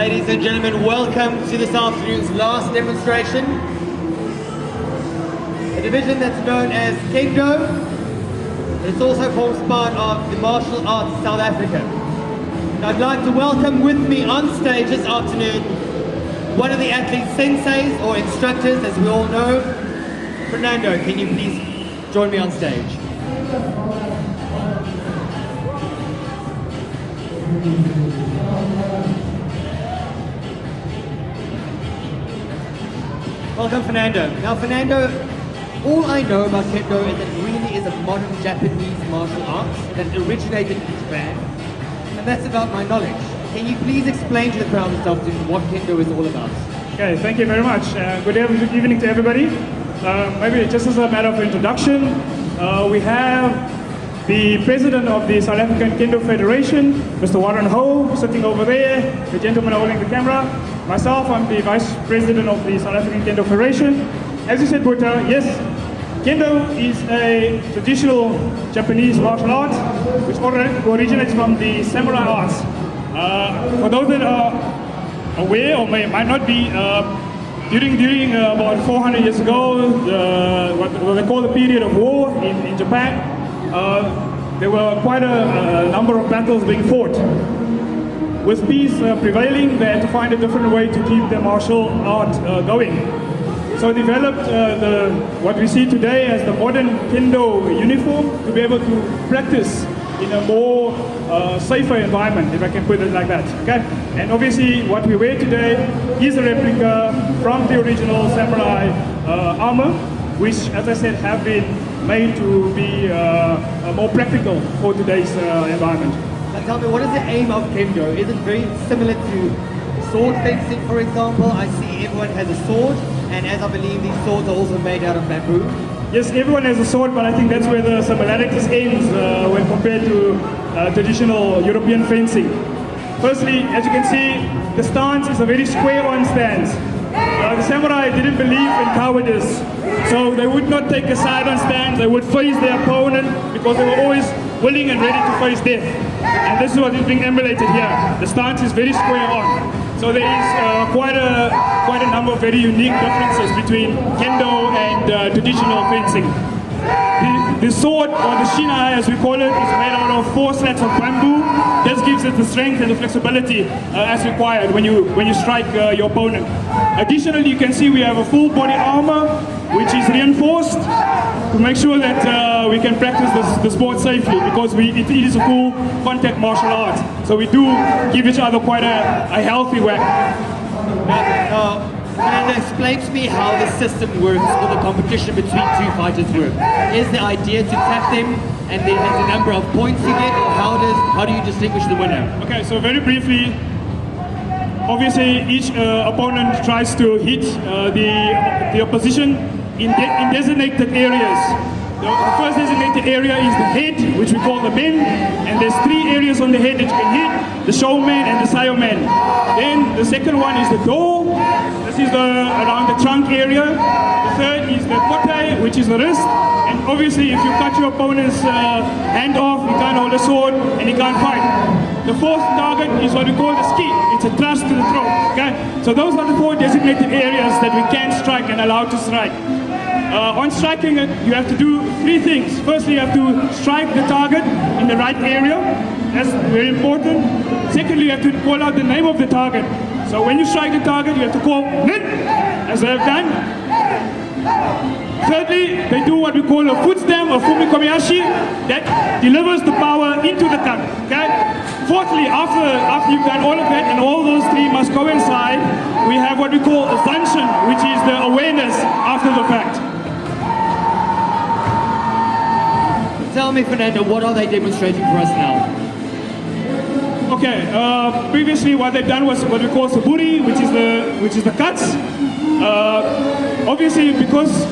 ladies and gentlemen, welcome to this afternoon's last demonstration. A division that's known as Kendo. It also forms part of the martial arts of South Africa. And I'd like to welcome with me on stage this afternoon one of the athletes' senseis or instructors, as we all know. Fernando, can you please join me on stage? Welcome, Fernando. Now, Fernando, all I know about Kendo is that it really is a modern Japanese martial arts that originated in Japan, and that's about my knowledge. Can you please explain to the crowd this afternoon what Kendo is all about? Okay, thank you very much. Good evening to everybody. Maybe just as a matter of introduction, we have the president of the South African Kendo Federation, Mr. Arnold, sitting over there, the gentleman holding the camera. Myself, I'm the vice president of the South African Kendo Federation. As you said, Buta, yes, Kendo is a traditional Japanese martial art which originates from the samurai arts. For those that are aware or might not be, during about 400 years ago, what they call the period of war in Japan, there were quite a number of battles being fought. With peace prevailing, they had to find a different way to keep their martial art going. So they developed what we see today as the modern Kendo uniform to be able to practice in a more safer environment, if I can put it like that. Okay? And obviously what we wear today is a replica from the original samurai armor, which, as I said, have been made to be more practical for today's environment. Now tell me, what is the aim of Kendo? Is it very similar to sword fencing, for example? I see everyone has a sword, and as I believe these swords are also made out of bamboo. Yes, everyone has a sword, but I think that's where the similarities ends when compared to traditional European fencing. Firstly, as you can see, the stance is a very square-on stance. The samurai didn't believe in cowardice, so they would not take a side-on stance. They would face their opponent because they were always willing and ready to face death. And this is what is being emulated here. The stance is very square-on. So there is quite a number of very unique differences between Kendo and traditional fencing. The sword, or the shinai as we call it, is made out of 4 slats of bamboo. This gives it the strength and the flexibility as required when you strike your opponent. Additionally, you can see we have a full body armor which is reinforced to make sure that we can practice the sport safely, because it is a full contact martial art. So we do give each other quite a healthy whack. And explain to me how the system works, or the competition between two fighters work. Is the idea to tap them and then there's a number of points you get, or how do you distinguish the winner? Okay, so very briefly, obviously each opponent tries to hit the opposition in designated areas. The first designated area is the head, which we call the men, and there's 3 areas on the head that you can hit: the showman and the sayoman. Then the second one is the door. This is around the trunk area. The third is the kote, which is the wrist. And obviously, if you cut your opponent's hand off, he can't hold a sword and he can't fight. The fourth target is what we call the ski. It's a thrust to the throat. Okay? So those are the 4 designated areas that we can strike and allow to strike. On striking it, you have to do 3 things. Firstly, you have to strike the target in the right area. That's very important. Secondly, you have to call out the name of the target. So when you strike the target, you have to call NIT, as they have done. Thirdly, they do what we call a foot stamp, or fumikomiyashi, that delivers the power into the tongue. Okay? Fourthly, after you've done all of that, and all those 3 must coincide, we have what we call a zanshin, which is the awareness after the fact. Tell me, Fernando, what are they demonstrating for us now? Okay, previously what they've done was what we call saburi, which is the cuts. Obviously, because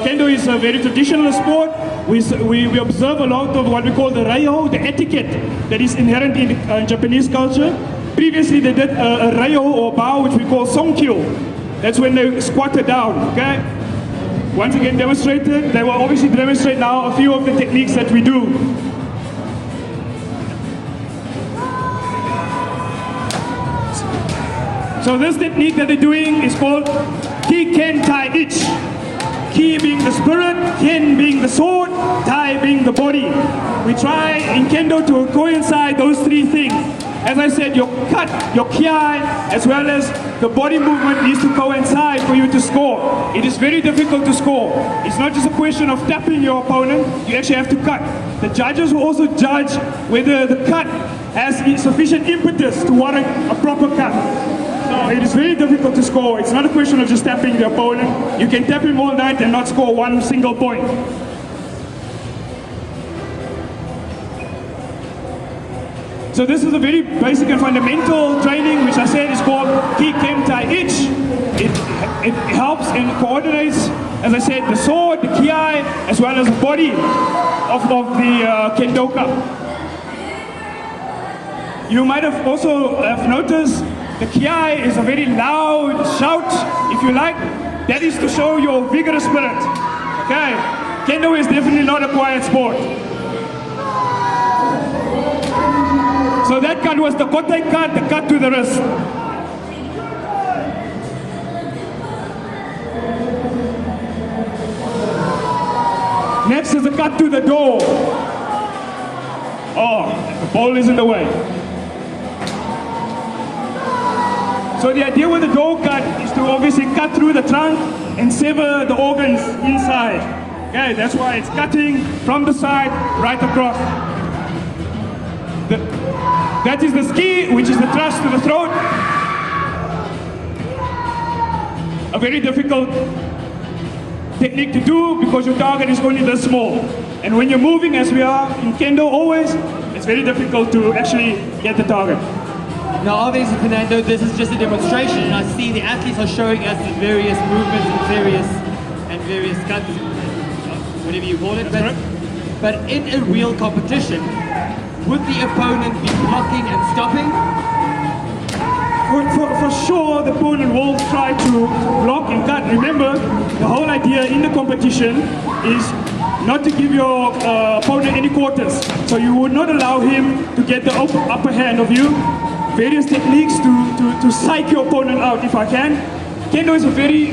Kendo is a very traditional sport, we observe a lot of what we call the ryo, the etiquette that is inherent in Japanese culture. Previously, they did a ryo or bow, which we call sonkyo. That's when they squatted down. Okay. Once again demonstrated, they will obviously demonstrate now a few of the techniques that we do. So this technique that they're doing is called Ki Ken Tai Ich. Ki being the spirit, Ken being the sword, Tai being the body. We try in Kendo to coincide those three things. As I said, your cut, your kiai, as well as the body movement needs to coincide for you to score. It is very difficult to score. It's not just a question of tapping your opponent, you actually have to cut. The judges will also judge whether the cut has sufficient impetus to warrant a proper cut. So it is very difficult to score. It's not a question of just tapping the opponent. You can tap him all night and not score one single point. So this is a very basic and fundamental training, which I said is called Ki Ken Tai Ich. It helps and coordinates, as I said, the sword, the kiai, as well as the body of the kendoka. You might have also noticed the kiai is a very loud shout, if you like. That is to show your vigorous spirit. Okay, Kendo is definitely not a quiet sport. So that cut was the kotai cut, the cut to the wrist. Next is the cut to the door. Oh, the ball is in the way. So the idea with the door cut is to obviously cut through the trunk and sever the organs inside. Okay, that's why it's cutting from the side right across. That is the ski, which is the thrust to the throat. A very difficult technique to do because your target is only this small. And when you're moving, as we are in Kendo always, it's very difficult to actually get the target. Now obviously, Fernando, this is just a demonstration, and I see the athletes are showing us the various movements and various cuts, whatever you call it. But in a real competition, would the opponent be blocking and stopping? For sure, the opponent will try to block and cut. Remember, the whole idea in the competition is not to give your opponent any quarters. So you would not allow him to get the upper hand of you. Various techniques to psych your opponent out, if I can. Kendo is a very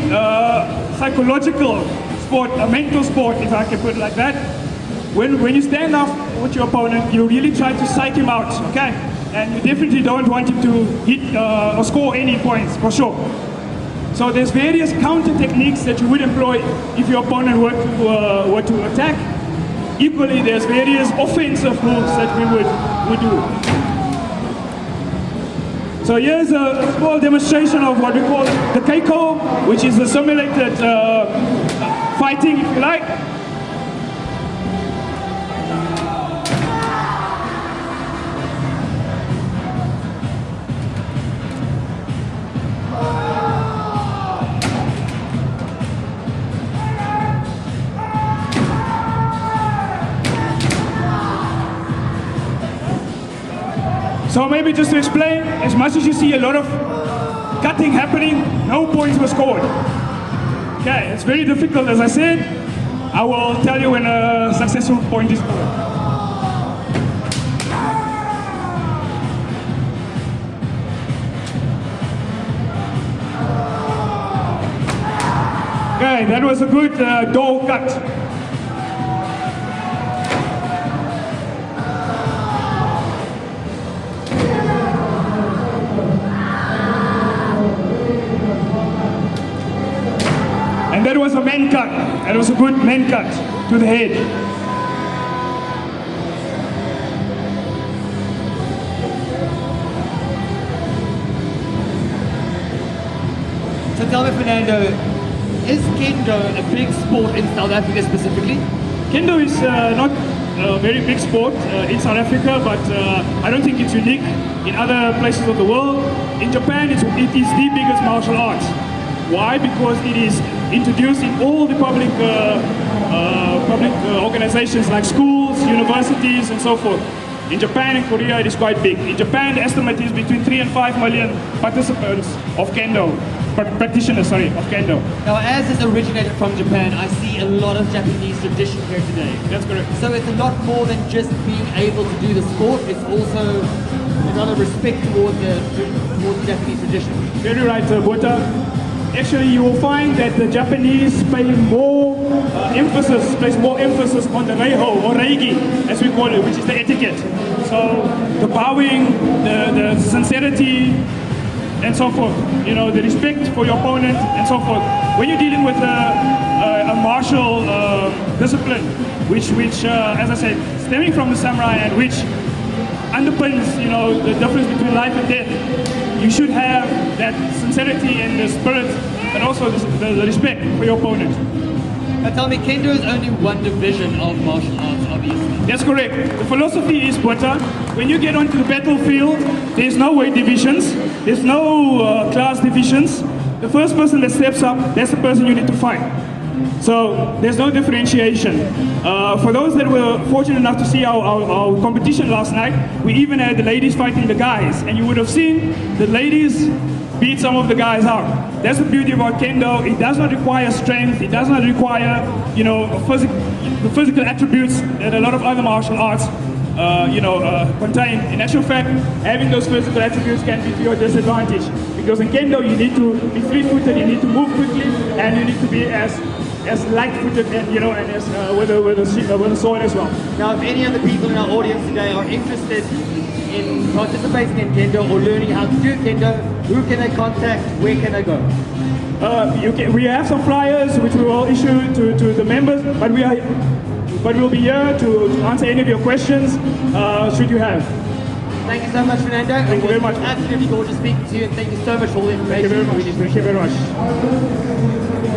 psychological sport, a mental sport, if I can put it like that. When you stand up with your opponent, you really try to psych him out, okay? And you definitely don't want him to hit or score any points, for sure. So there's various counter techniques that you would employ if your opponent were to attack. Equally, there's various offensive moves that we would do. So here's a small demonstration of what we call the keiko, which is a simulated fighting, if you like. So maybe just to explain, as much as you see a lot of cutting happening, no points were scored. Okay, it's very difficult, as I said. I will tell you when a successful point is scored. Okay, that was a good door cut. And that was a man cut. That was a good man cut to the head. So tell me, Fernando, is Kendo a big sport in South Africa specifically? Kendo is not a very big sport in South Africa, but I don't think it's unique in other places of the world. In Japan, it is the biggest martial arts. Why? Because it is introduced in all the public organizations like schools, universities, and so forth. In Japan and Korea, it is quite big. In Japan, the estimate is between 3 and 5 million participants of Kendo, practitioners, of Kendo. Now, as this originated from Japan, I see a lot of Japanese tradition here today. That's correct. So it's a lot more than just being able to do the sport. It's also rather respect towards the Japanese tradition. Very right, Bota. Actually, you will find that the Japanese place more emphasis on the reiho or reigi, as we call it, which is the etiquette. So the bowing, the sincerity, and so forth. You know, the respect for your opponent, and so forth. When you're dealing with a martial discipline, which as I said, stemming from the samurai, and which underpins, you know, the difference between life and death, you should have that sincerity and the spirit, and also the respect for your opponent. Now tell me, Kendo is only one division of martial arts, obviously. That's correct. The philosophy is, Bota, when you get onto the battlefield, there's no weight divisions, there's no class divisions. The first person that steps up, that's the person you need to fight. So there's no differentiation. For those that were fortunate enough to see our competition last night, we even had the ladies fighting the guys, and you would have seen the ladies beat some of the guys out. That's the beauty about Kendo. It does not require strength. It does not require, you know, the physical attributes that a lot of other martial arts, contain. In actual fact, having those physical attributes can be to your disadvantage, because in Kendo you need to be fleet-footed, you need to move quickly, and you need to be as light-footed and and as with a sword as well. Now, if any of the people in our audience today are interested in participating in Kendo or learning how to do Kendo, who can they contact? Where can they go? We have some flyers which we will issue to the members, but we'll be here to answer any of your questions should you have. Thank you so much, Fernando. Thank you very much. Absolutely gorgeous speaking to you, and thank you so much for all the information. Thank you very much. Thank you very much.